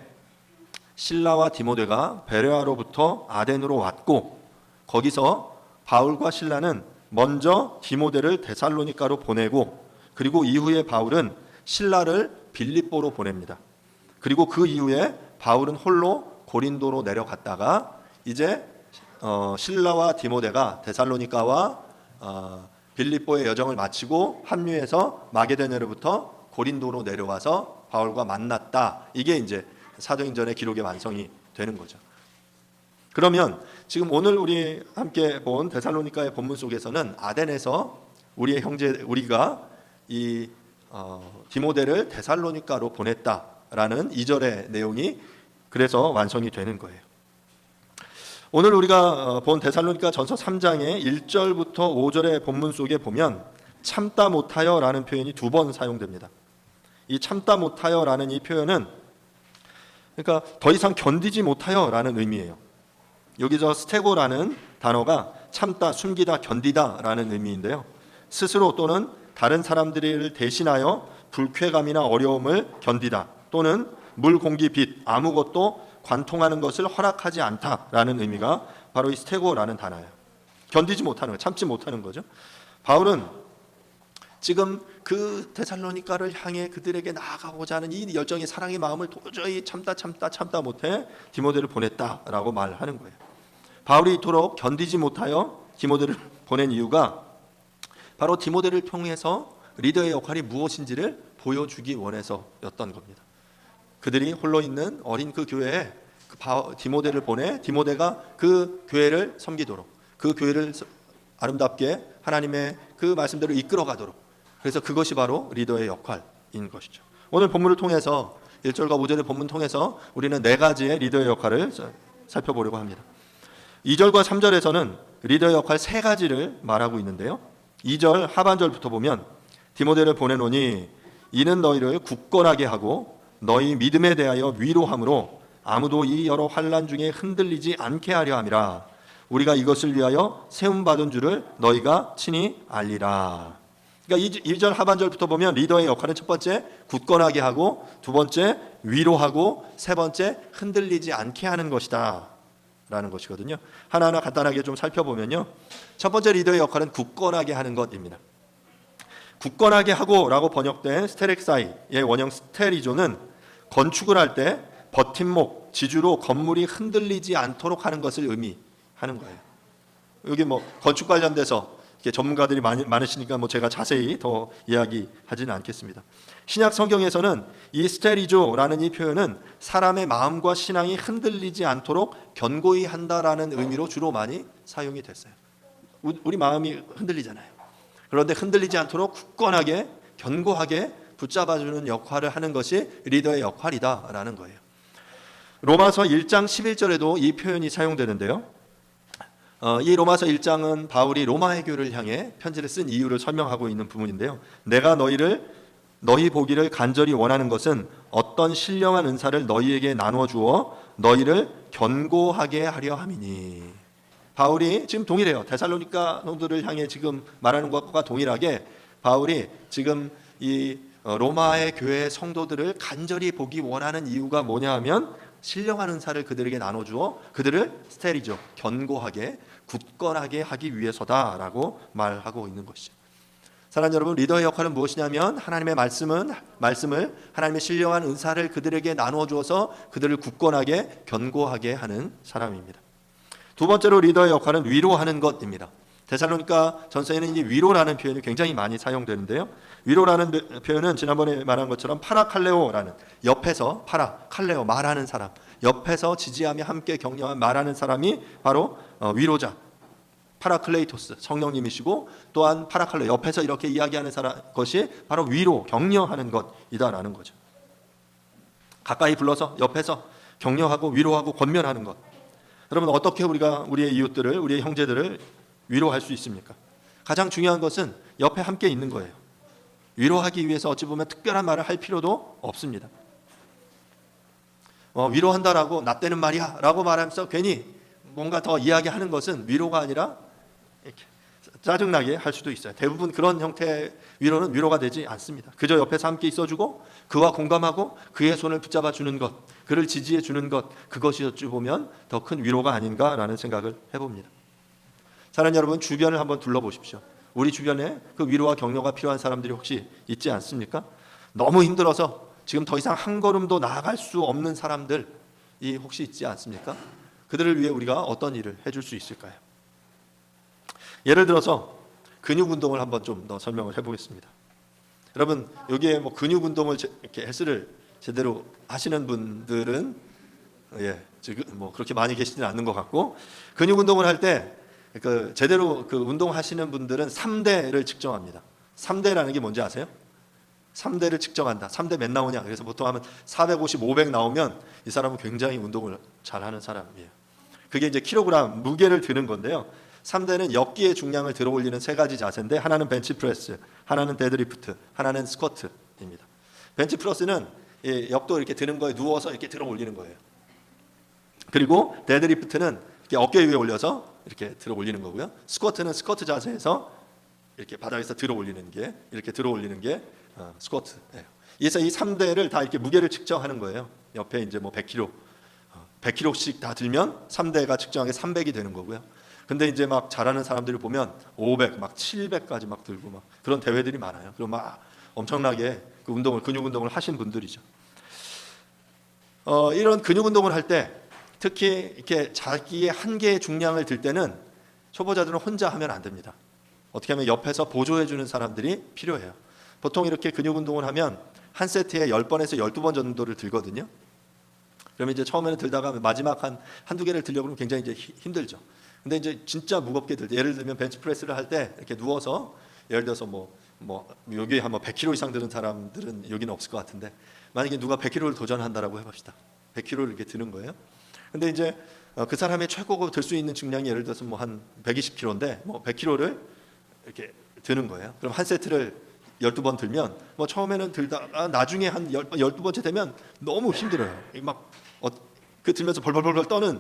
실라와 디모데가 베레아로부터 아덴으로 왔고, 거기서 바울과 실라는 먼저 디모데를 데살로니가로 보내고 그리고 이후에 바울은 신라를 빌립보로 보냅니다. 그리고 그 이후에 바울은 홀로 고린도로 내려갔다가 이제 신라와 디모데가 데살로니가와 빌립보의 여정을 마치고 합류해서 마게도냐로부터 고린도로 내려와서 바울과 만났다. 이게 이제 사도행전의 기록의 완성이 되는 거죠. 그러면 지금 오늘 우리 함께 본 데살로니가의 본문 속에서는 아덴에서 우리의 형제 우리가 이 디모데를 데살로니가로 보냈다라는 2절의 내용이 그래서 완성이 되는 거예요. 오늘 우리가 본 데살로니가 전서 3장의 1절부터 5절의 본문 속에 보면 참다 못하여라는 표현이 2번 사용됩니다. 이 참다 못하여라는 이 표현은 그러니까 더 이상 견디지 못하여라는 의미예요. 여기서 스테고라는 단어가 참다, 숨기다, 견디다라는 의미인데요. 스스로 또는 다른 사람들을 대신하여 불쾌감이나 어려움을 견디다 또는 물, 공기, 빛 아무것도 관통하는 것을 허락하지 않다라는 의미가 바로 이 스테고라는 단어예요. 견디지 못하는 거, 참지 못하는 거죠. 바울은 지금 그 데살로니가를 향해 그들에게 나아가고자 하는 이 열정의 사랑의 마음을 도저히 참다 못해 디모데를 보냈다라고 말하는 거예요. 바울이 이토록 견디지 못하여 디모데를 보낸 이유가 바로 디모데를 통해서 리더의 역할이 무엇인지를 보여주기 원해서였던 겁니다. 그들이 홀로 있는 어린 그 교회에 디모데를 보내 디모데가 그 교회를 섬기도록 그 교회를 아름답게 하나님의 그 말씀대로 이끌어가도록 그래서 그것이 바로 리더의 역할인 것이죠. 오늘 본문을 통해서 1절과 5절의 본문 통해서 우리는 4가지의 리더의 역할을 살펴보려고 합니다. 2절과 3절에서는 리더의 역할 3가지를 말하고 있는데요. 2절 하반절부터 보면 디모데를 보내노니 이는 너희를 굳건하게 하고 너희 믿음에 대하여 위로함으로 아무도 이 여러 환난 중에 흔들리지 않게 하려 함이라. 우리가 이것을 위하여 세움받은 줄을 너희가 친히 알리라. 그러니까 2절 하반절부터 보면 리더의 역할은 첫 번째 굳건하게 하고 두 번째 위로하고 세 번째 흔들리지 않게 하는 것이다 라는 것이거든요. 하나하나 간단하게 좀 살펴보면요. 첫 번째 리더의 역할은 굳건하게 하는 것입니다. 굳건하게 하고 라고 번역된 스테렉사이의 원형 스테리조는 건축을 할 때 버팀목, 지주로 건물이 흔들리지 않도록 하는 것을 의미하는 거예요. 여기 뭐 건축 관련돼서 전문가들이 많으시니까 뭐 제가 자세히 더 이야기하지는 않겠습니다. 신약 성경에서는 이 스테리조라는 이 표현은 사람의 마음과 신앙이 흔들리지 않도록 견고히 한다라는 의미로 주로 많이 사용이 됐어요. 우리 마음이 흔들리잖아요. 그런데 흔들리지 않도록 굳건하게 견고하게 붙잡아주는 역할을 하는 것이 리더의 역할이다라는 거예요. 로마서 1장 11절에도 이 표현이 사용되는데요. 이 로마서 1장은 바울이 로마의 교회를 향해 편지를 쓴 이유를 설명하고 있는 부분인데요. 내가 너희 보기를 간절히 원하는 것은 어떤 신령한 은사를 너희에게 나누어 주어 너희를 견고하게 하려 함이니. 바울이 지금 동일해요. 데살로니가 성도들을 향해 지금 말하는 것과 동일하게 바울이 지금 이 로마의 교회 성도들을 간절히 보기 원하는 이유가 뭐냐 하면 신령한 은사를 그들에게 나눠주어 그들을 스테리죠. 견고하게 굳건하게 하기 위해서다라고 말하고 있는 것이죠. 사랑하는 여러분, 리더의 역할은 무엇이냐면 하나님의 말씀을 하나님의 신령한 은사를 그들에게 나누어 주어서 그들을 굳건하게 견고하게 하는 사람입니다. 두 번째로 리더의 역할은 위로하는 것입니다. 데살로니가 전서에는 이 위로라는 표현이 굉장히 많이 사용되는데요. 위로라는 표현은 지난번에 말한 것처럼 파라칼레오라는 옆에서 칼레오 말하는 사람, 옆에서 지지하며 함께 격려한 말하는 사람이 바로 위로자, 파라클레이토스 성령님이시고 또한 파라칼레 옆에서 이렇게 이야기하는 것이 바로 위로, 격려하는 것이다라는 거죠. 가까이 불러서 옆에서 격려하고 위로하고 권면하는 것. 여러분 어떻게 우리가 우리의 이웃들을, 우리의 형제들을 위로할 수 있습니까? 가장 중요한 것은 옆에 함께 있는 거예요. 위로하기 위해서 어찌 보면 특별한 말을 할 필요도 없습니다. 위로한다라고 나 때는 말이야 라고 말하면서 괜히 뭔가 더 이야기하는 것은 위로가 아니라 이렇게 짜증나게 할 수도 있어요. 대부분 그런 형태의 위로는 위로가 되지 않습니다. 그저 옆에서 함께 있어주고 그와 공감하고 그의 손을 붙잡아 주는 것, 그를 지지해 주는 것, 그것이 어찌 보면 더 큰 위로가 아닌가라는 생각을 해봅니다. 사랑하는 여러분, 주변을 한번 둘러보십시오. 우리 주변에 그 위로와 격려가 필요한 사람들이 혹시 있지 않습니까? 너무 힘들어서 지금 더 이상 한 걸음도 나아갈 수 없는 사람들이 혹시 있지 않습니까? 그들을 위해 우리가 어떤 일을 해줄 수 있을까요? 예를 들어서 근육 운동을 한번 좀 더 설명을 해보겠습니다. 여러분, 여기에 뭐 근육 운동을 이렇게 헬스를 제대로 하시는 분들은 지금 뭐 그렇게 많이 계시지는 않는 것 같고, 근육 운동을 할 때 그 제대로 그 운동하시는 분들은 3대를 측정합니다. 3대라는 게 뭔지 아세요? 3대를 측정한다. 3대 몇 나오냐? 그래서 보통 하면 450, 500 나오면 이 사람은 굉장히 운동을 잘하는 사람이에요. 그게 이제 킬로그램 무게를 드는 건데요. 3대는 역기의 중량을 들어 올리는 세 가지 자세인데, 하나는 벤치프레스, 하나는 데드리프트, 하나는 스쿼트입니다. 벤치프레스는 역도 이렇게 드는 거에 누워서 이렇게 들어 올리는 거예요. 그리고 데드리프트는 이렇게 어깨 위에 올려서 이렇게 들어 올리는 거고요. 스쿼트는 스쿼트 자세에서 이렇게 바닥에서 들어 올리는 게, 이렇게 들어 올리는 게 스쿼트예요. 그래서 이 3대를 다 이렇게 무게를 측정하는 거예요. 옆에 이제 뭐 100kg, 100kg씩 다 들면 3대가 측정한 게 300이 되는 거고요. 근데 이제 막 잘하는 사람들을 보면 500, 막 700까지 막 들고 막 그런 대회들이 많아요. 그리고 막 엄청나게 그 운동을, 근육 운동을 하신 분들이죠. 이런 근육 운동을 할 때 특히 이렇게 자기의 한계의 중량을 들 때는 초보자들은 혼자 하면 안 됩니다. 어떻게 하면 옆에서 보조해 주는 사람들이 필요해요. 보통 이렇게 근육 운동을 하면 한 세트에 10번에서 12번 정도를 들거든요. 그러면 이제 처음에는 들다가 마지막 한두 개를 들려고 하면 굉장히 이제 힘들죠. 근데 이제 진짜 무겁게 들 때, 예를 들면 벤치프레스를 할 때 이렇게 누워서, 예를 들어서 뭐 여기 한 100kg 이상 드는 사람들은 여기는 없을 것 같은데, 만약에 누가 100kg를 도전한다라고 해봅시다. 100kg를 이렇게 드는 거예요. 근데 이제 그 사람의 최고 들 수 있는 중량이 예를 들어서 뭐 한 120kg인데 뭐 100kg를 이렇게 드는 거예요. 그럼 한 세트를 12번 들면 뭐 처음에는 들다가 나중에 한 12번째 되면 너무 힘들어요. 막 그 들면서 벌벌벌 떠는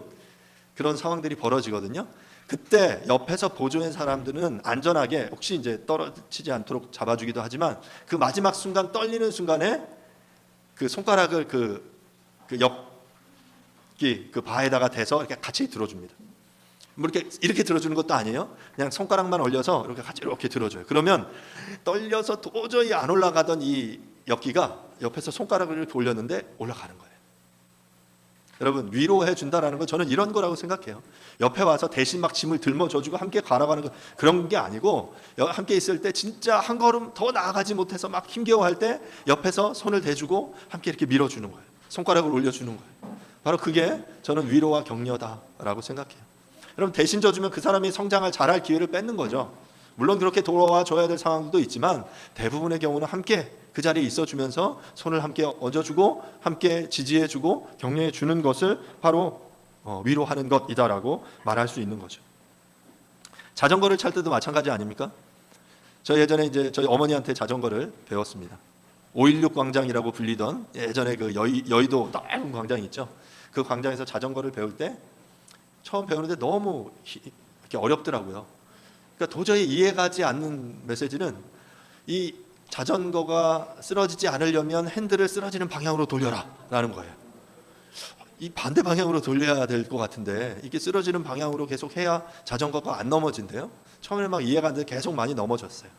그런 상황들이 벌어지거든요. 그때 옆에서 보조한 사람들은 안전하게 혹시 이제 떨어지지 않도록 잡아주기도 하지만, 그 마지막 순간, 떨리는 순간에 그 손가락을 그 역기 그 바에다가 대서 이렇게 같이 들어줍니다. 뭐 이렇게 들어주는 것도 아니에요. 그냥 손가락만 올려서 이렇게 같이 이렇게 들어줘요. 그러면 떨려서 도저히 안 올라가던 이 역기가 옆에서 손가락을 이렇게 올렸는데 올라가는 거예요. 여러분, 위로해 준다라는 건 저는 이런 거라고 생각해요. 옆에 와서 대신 막 짐을 들머줘주고 함께 가라가는 거, 그런 게 아니고, 함께 있을 때 진짜 한 걸음 더 나아가지 못해서 막 힘겨워할 때 옆에서 손을 대주고 함께 이렇게 밀어주는 거예요. 손가락을 올려주는 거예요. 바로 그게 저는 위로와 격려다라고 생각해요. 여러분, 대신 져주면 그 사람이 성장을 잘할 기회를 뺏는 거죠. 물론 그렇게 돌아와 줘야 될 상황도 있지만, 대부분의 경우는 함께 그 자리에 있어주면서 손을 함께 얹어주고 함께 지지해주고 격려해주는 것을 바로 위로하는 것이다라고 말할 수 있는 거죠. 자전거를 탈 때도 마찬가지 아닙니까? 저 예전에 이제 저희 어머니한테 자전거를 배웠습니다. 516 광장이라고 불리던 예전에 그 여의도 넓은 광장 있죠. 그 광장에서 자전거를 배울 때 처음 배우는데 너무 이렇게 어렵더라고요. 그러니까 도저히 이해가지 않는 메시지는, 이 자전거가 쓰러지지 않으려면 핸들을 쓰러지는 방향으로 돌려라 라는 거예요. 이 반대 방향으로 돌려야 될 것 같은데 이게 쓰러지는 방향으로 계속 해야 자전거가 안 넘어진대요. 처음에는 막 이해가 안 돼서 계속 많이 넘어졌어요.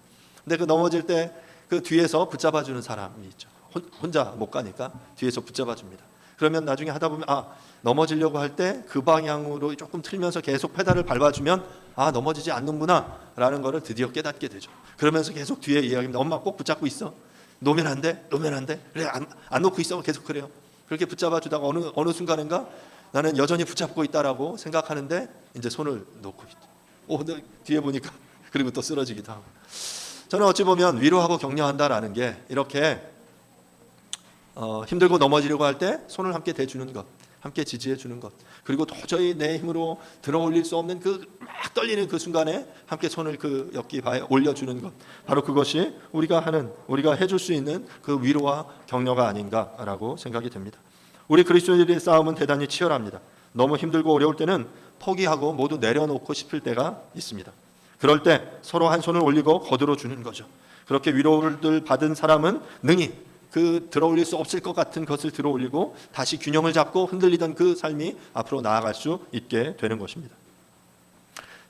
근데 그 넘어질 때 그 뒤에서 붙잡아 주는 사람이 있죠. 혼자 못 가니까 뒤에서 붙잡아 줍니다. 그러면 나중에 하다 보면 넘어지려고 할 때 그 방향으로 조금 틀면서 계속 페달을 밟아주면 넘어지지 않는구나 라는 거를 드디어 깨닫게 되죠. 그러면서 계속 뒤에 이야기합니다. 엄마 꼭 붙잡고 있어. 놓으면 안 돼. 놓으면 안 돼. 그래, 안 놓고 있어. 계속 그래요. 그렇게 붙잡아 주다가 어느 순간인가 나는 여전히 붙잡고 있다라고 생각하는데 이제 손을 놓고 있죠. 뒤에 보니까 그리고 또 쓰러지기도 하고. 저는 어찌 보면 위로하고 격려한다라는 게 이렇게 힘들고 넘어지려고 할 때 손을 함께 대주는 것, 함께 지지해 주는 것, 그리고 도저히 내 힘으로 들어 올릴 수 없는 그 막 떨리는 그 순간에 함께 손을 그 역기바에 올려주는 것, 바로 그것이 우리가 해줄 수 있는 그 위로와 격려가 아닌가라고 생각이 됩니다. 우리 그리스도인들의 싸움은 대단히 치열합니다. 너무 힘들고 어려울 때는 포기하고 모두 내려놓고 싶을 때가 있습니다. 그럴 때 서로 한 손을 올리고 거들어 주는 거죠. 그렇게 위로를 받은 사람은 능히 그 들어올릴 수 없을 것 같은 것을 들어올리고 다시 균형을 잡고 흔들리던 그 삶이 앞으로 나아갈 수 있게 되는 것입니다.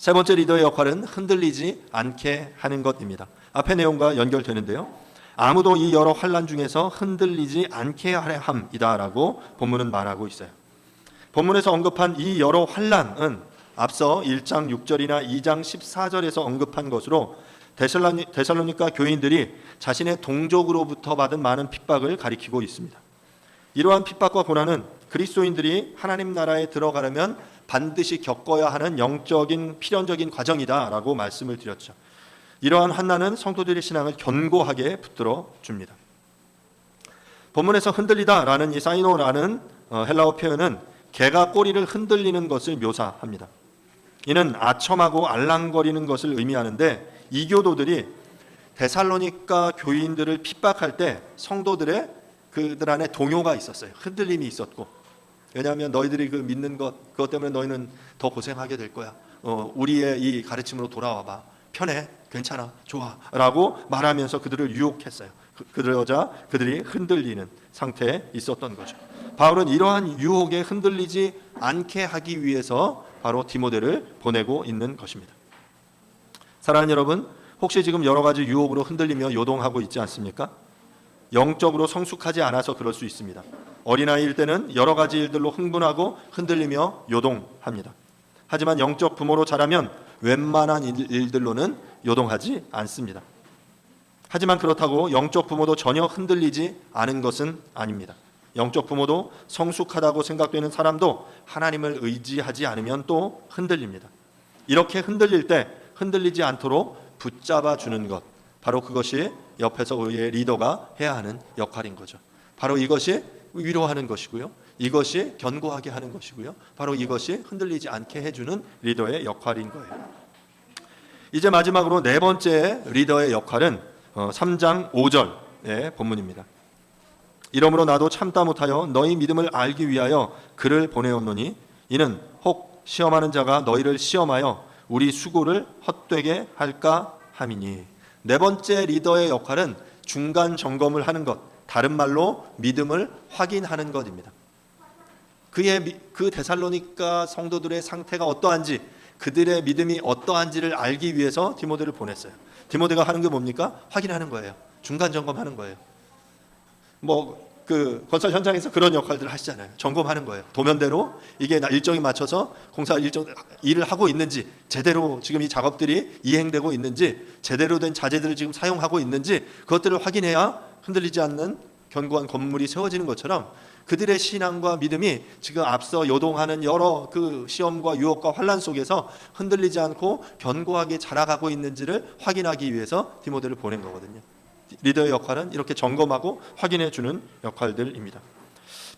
세 번째 리더의 역할은 흔들리지 않게 하는 것입니다. 앞의 내용과 연결되는데요. 아무도 이 여러 환난 중에서 흔들리지 않게 하려 함이다라고 본문은 말하고 있어요. 본문에서 언급한 이 여러 환난은 앞서 1장 6절이나 2장 14절에서 언급한 것으로 데살로니가 교인들이 자신의 동족으로부터 받은 많은 핍박을 가리키고 있습니다. 이러한 핍박과 고난은 그리스도인들이 하나님 나라에 들어가려면 반드시 겪어야 하는 영적인 필연적인 과정이다라고 말씀을 드렸죠. 이러한 환난은 성도들의 신앙을 견고하게 붙들어 줍니다. 본문에서 흔들리다라는 이 사이노라는 헬라어 표현은 개가 꼬리를 흔들리는 것을 묘사합니다. 이는 아첨하고 알랑거리는 것을 의미하는데 이교도들이 데살로니가 교인들을 핍박할 때 성도들의 그들 안에 동요가 있었어요. 흔들림이 있었고, 왜냐하면 너희들이 그 믿는 그것 때문에 너희는 더 고생하게 될 거야. 우리의 이 가르침으로 돌아와봐. 편해, 괜찮아, 좋아 라고 말하면서 그들을 유혹했어요. 그러자 그들이 흔들리는 상태에 있었던 거죠. 바울은 이러한 유혹에 흔들리지 않게 하기 위해서 바로 디모데를 보내고 있는 것입니다. 사랑하는 여러분, 혹시 지금 여러 가지 유혹으로 흔들리며 요동하고 있지 않습니까? 영적으로 성숙하지 않아서 그럴 수 있습니다. 어린아이일 때는 여러 가지 일들로 흥분하고 흔들리며 요동합니다. 하지만 영적 부모로 자라면 웬만한 일들로는 요동하지 않습니다. 하지만 그렇다고 영적 부모도 전혀 흔들리지 않은 것은 아닙니다. 영적 부모도 성숙하다고 생각되는 사람도 하나님을 의지하지 않으면 또 흔들립니다. 이렇게 흔들릴 때 흔들리지 않도록 붙잡아 주는 것, 바로 그것이 옆에서 우리의 리더가 해야 하는 역할인 거죠. 바로 이것이 위로하는 것이고요. 이것이 견고하게 하는 것이고요. 바로 이것이 흔들리지 않게 해주는 리더의 역할인 거예요. 이제 마지막으로 네 번째 리더의 역할은 3장 5절의 본문입니다. 이러므로 나도 참다 못하여 너희 믿음을 알기 위하여 그를 보내었노니 이는 혹 시험하는 자가 너희를 시험하여 우리 수고를 헛되게 할까 함이니. 네 번째 리더의 역할은 중간 점검을 하는 것, 다른 말로 믿음을 확인하는 것입니다. 그 데살로니가 성도들의 상태가 어떠한지, 그들의 믿음이 어떠한지를 알기 위해서 디모데를 보냈어요. 디모데가 하는 게 뭡니까? 확인하는 거예요. 중간 점검하는 거예요. 그 건설 현장에서 그런 역할들을 하시잖아요. 점검하는 거예요. 도면대로 이게 일정에 맞춰서 공사 일을 하고 있는지, 제대로 지금 이 작업들이 이행되고 있는지, 제대로 된 자재들을 지금 사용하고 있는지, 그것들을 확인해야 흔들리지 않는 견고한 건물이 세워지는 것처럼 그들의 신앙과 믿음이 지금 앞서 요동하는 여러 그 시험과 유혹과 환난 속에서 흔들리지 않고 견고하게 자라가고 있는지를 확인하기 위해서 디모데를 보낸 거거든요. 리더의 역할은 이렇게 점검하고 확인해 주는 역할들입니다.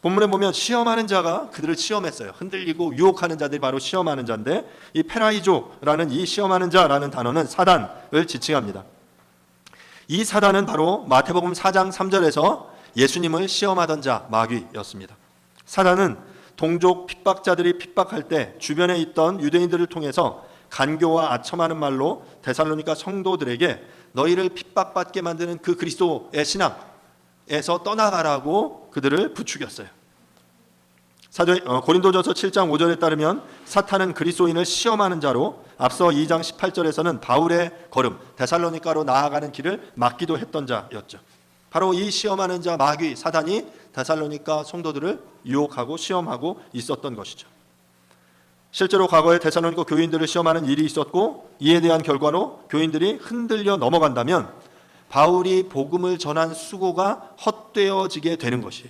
본문에 보면 시험하는 자가 그들을 시험했어요. 흔들리고 유혹하는 자들이 바로 시험하는 자인데, 이 페라이조라는 이 시험하는 자라는 단어는 사단을 지칭합니다. 이 사단은 바로 마태복음 4장 3절에서 예수님을 시험하던 자, 마귀였습니다. 사단은 동족 핍박자들이 핍박할 때 주변에 있던 유대인들을 통해서 간교와 아첨하는 말로 데살로니가 성도들에게 너희를 핍박받게 만드는 그 그리스도의 신앙에서 떠나가라고 그들을 부추겼어요. 고린도전서 7장 5절에 따르면 사탄은 그리스도인을 시험하는 자로 앞서 2장 18절에서는 바울의 걸음, 데살로니가로 나아가는 길을 막기도 했던 자였죠. 바로 이 시험하는 자 마귀 사단이 데살로니가 성도들을 유혹하고 시험하고 있었던 것이죠. 실제로 과거에 데살로니가 교인들을 시험하는 일이 있었고, 이에 대한 결과로 교인들이 흔들려 넘어간다면 바울이 복음을 전한 수고가 헛되어지게 되는 것이에요.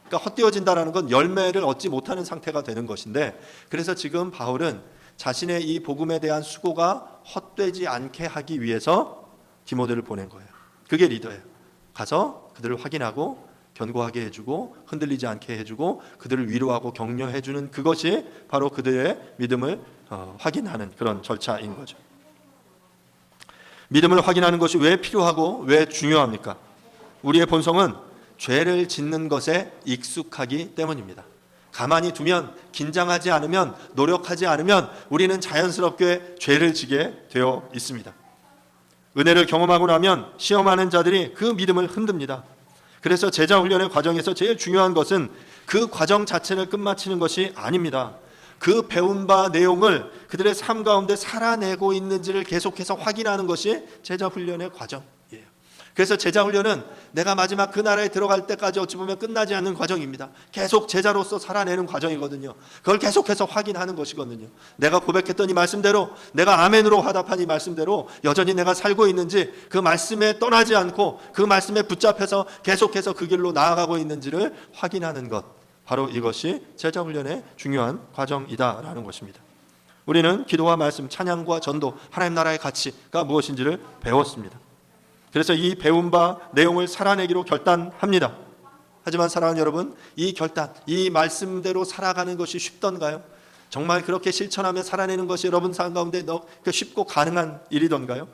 그러니까 헛되어진다는 건 열매를 얻지 못하는 상태가 되는 것인데, 그래서 지금 바울은 자신의 이 복음에 대한 수고가 헛되지 않게 하기 위해서 디모데를 보낸 거예요. 그게 리더예요. 가서 그들을 확인하고 견고하게 해주고 흔들리지 않게 해주고 그들을 위로하고 격려해주는, 그것이 바로 그들의 믿음을 확인하는 그런 절차인 거죠. 믿음을 확인하는 것이 왜 필요하고 왜 중요합니까? 우리의 본성은 죄를 짓는 것에 익숙하기 때문입니다. 가만히 두면, 긴장하지 않으면, 노력하지 않으면 우리는 자연스럽게 죄를 지게 되어 있습니다. 은혜를 경험하고 나면 시험하는 자들이 그 믿음을 흔듭니다. 그래서 제자 훈련의 과정에서 제일 중요한 것은 그 과정 자체를 끝마치는 것이 아닙니다. 그 배운 바 내용을 그들의 삶 가운데 살아내고 있는지를 계속해서 확인하는 것이 제자 훈련의 과정이에요. 그래서 제자 훈련은 내가 마지막 그 나라에 들어갈 때까지 어찌 보면 끝나지 않는 과정입니다. 계속 제자로서 살아내는 과정이거든요. 그걸 계속해서 확인하는 것이거든요. 내가 고백했던 이 말씀대로, 내가 아멘으로 화답한 이 말씀대로 여전히 내가 살고 있는지, 그 말씀에 떠나지 않고 그 말씀에 붙잡혀서 계속해서 그 길로 나아가고 있는지를 확인하는 것, 바로 이것이 제자 훈련의 중요한 과정이다라는 것입니다. 우리는 기도와 말씀, 찬양과 전도, 하나님 나라의 가치가 무엇인지를 배웠습니다. 그래서 이 배운 바 내용을 살아내기로 결단합니다. 하지만 사랑하는 여러분, 이 결단, 이 말씀대로 살아가는 것이 쉽던가요? 정말 그렇게 실천하며 살아내는 것이 여러분 삶 가운데 쉽고 가능한 일이던가요?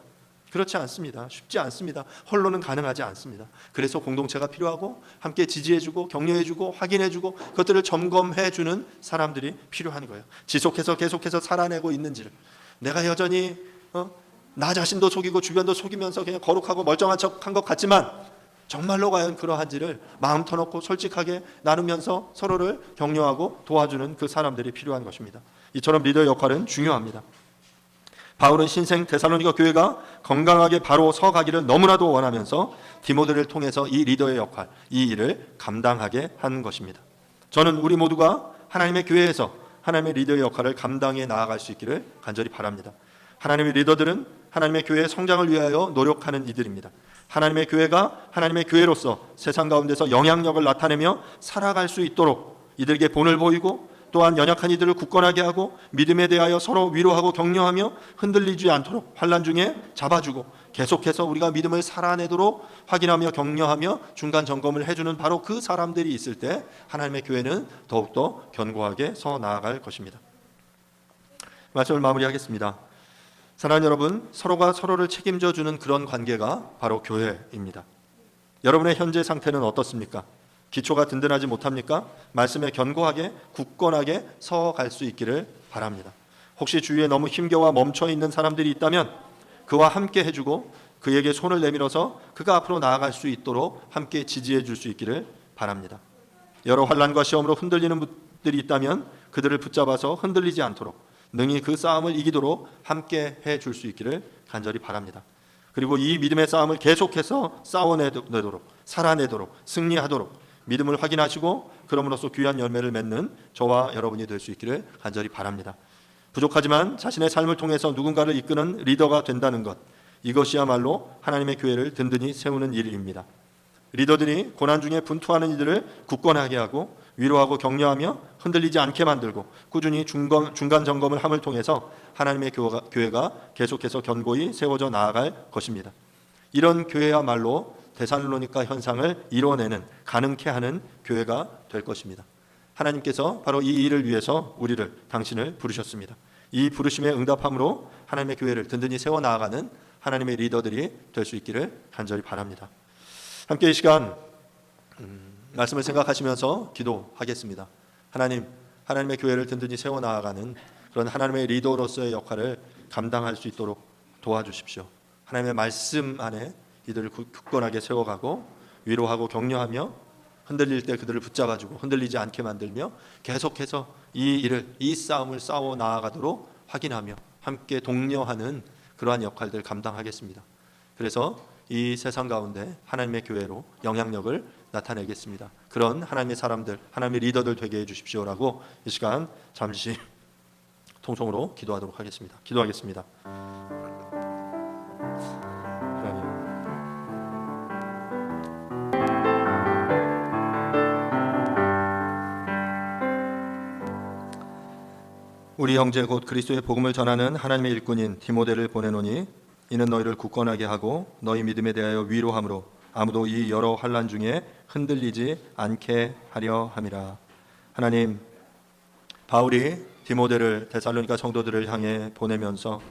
그렇지 않습니다. 쉽지 않습니다. 홀로는 가능하지 않습니다. 그래서 공동체가 필요하고, 함께 지지해주고 격려해주고 확인해주고 그것들을 점검해주는 사람들이 필요한 거예요. 지속해서 계속해서 살아내고 있는지를, 내가 여전히 나 자신도 속이고 주변도 속이면서 그냥 거룩하고 멀쩡한 척한 것 같지만 정말로 과연 그러한지를 마음 터놓고 솔직하게 나누면서 서로를 격려하고 도와주는 그 사람들이 필요한 것입니다. 이처럼 리더의 역할은 중요합니다. 바울은 신생 데살로니가 교회가 건강하게 바로 서가기를 너무나도 원하면서 디모데를 통해서 이 리더의 역할, 이 일을 감당하게 한 것입니다. 저는 우리 모두가 하나님의 교회에서 하나님의 리더의 역할을 감당해 나아갈 수 있기를 간절히 바랍니다. 하나님의 리더들은 하나님의 교회의 성장을 위하여 노력하는 이들입니다. 하나님의 교회가 하나님의 교회로서 세상 가운데서 영향력을 나타내며 살아갈 수 있도록 이들에게 본을 보이고, 또한 연약한 이들을 굳건하게 하고 믿음에 대하여 서로 위로하고 격려하며 흔들리지 않도록 환난 중에 잡아주고, 계속해서 우리가 믿음을 살아내도록 확인하며 격려하며 중간 점검을 해주는 바로 그 사람들이 있을 때 하나님의 교회는 더욱더 견고하게 서 나아갈 것입니다. 말씀을 마무리하겠습니다. 사랑하는 여러분, 서로가 서로를 책임져 주는 그런 관계가 바로 교회입니다. 여러분의 현재 상태는 어떻습니까? 기초가 든든하지 못합니까? 말씀에 견고하게 굳건하게 서갈 수 있기를 바랍니다. 혹시 주위에 너무 힘겨워 멈춰 있는 사람들이 있다면 그와 함께 해주고 그에게 손을 내밀어서 그가 앞으로 나아갈 수 있도록 함께 지지해 줄 수 있기를 바랍니다. 여러 환난과 시험으로 흔들리는 분들이 있다면 그들을 붙잡아서 흔들리지 않도록 능히 그 싸움을 이기도록 함께 해줄 수 있기를 간절히 바랍니다. 그리고 이 믿음의 싸움을 계속해서 싸워내도록, 살아내도록, 승리하도록 믿음을 확인하시고 그럼으로써 귀한 열매를 맺는 저와 여러분이 될 수 있기를 간절히 바랍니다. 부족하지만 자신의 삶을 통해서 누군가를 이끄는 리더가 된다는 것, 이것이야말로 하나님의 교회를 든든히 세우는 일입니다. 리더들이 고난 중에 분투하는 이들을 굳건하게 하고 위로하고 격려하며 흔들리지 않게 만들고 꾸준히 중간 점검을 함을 통해서 하나님의 교회가 계속해서 견고히 세워져 나아갈 것입니다. 이런 교회야말로 데살로니가 현상을 이뤄내는, 가능케 하는 교회가 될 것입니다. 하나님께서 바로 이 일을 위해서 당신을 부르셨습니다. 이 부르심에 응답함으로 하나님의 교회를 든든히 세워나가는 하나님의 리더들이 될 수 있기를 간절히 바랍니다. 함께 이 시간 말씀을 생각하시면서 기도하겠습니다. 하나님의 교회를 든든히 세워나가는 그런 하나님의 리더로서의 역할을 감당할 수 있도록 도와주십시오. 하나님의 말씀 안에 이들을 굳건하게 세워가고 위로하고 격려하며 흔들릴 때 그들을 붙잡아주고 흔들리지 않게 만들며 계속해서 이 싸움을 싸워 나아가도록 확인하며 함께 독려하는 그러한 역할들 감당하겠습니다. 그래서 이 세상 가운데 하나님의 교회로 영향력을 나타내겠습니다. 그런 하나님의 사람들, 하나님의 리더들 되게 해주십시오라고 이 시간 잠시 통성으로 기도하도록 하겠습니다. 기도하겠습니다. 우리 형제 곧 그리스도의 복음을 전하는 하나님의 일꾼인 디모데를 보내노니 이는 너희를 굳건하게 하고 너희 믿음에 대하여 위로함으로 아무도 이 여러 환난 중에 흔들리지 않게 하려 함이라. 하나님, 바울이 디모데를 데살로니가 성도들을 향해 보내면서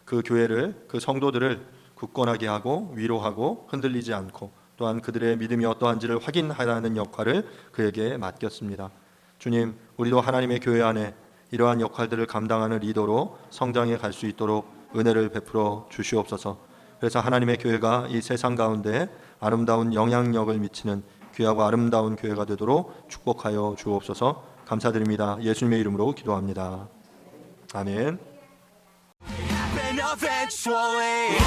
그 교회를, 그 성도들을 굳건하게 하고 위로하고 흔들리지 않고 또한 그들의 믿음이 어떠한지를 확인하라는 역할을 그에게 맡겼습니다. 주님, 우리도 하나님의 교회 안에 이러한 역할들을 감당하는 리더로 성장해 갈 수 있도록 은혜를 베풀어 주시옵소서. 그래서 하나님의 교회가 이 세상 가운데 아름다운 영향력을 미치는 귀하고 아름다운 교회가 되도록 축복하여 주옵소서. 감사드립니다. 예수님의 이름으로 기도합니다. 아멘. Happen eventually.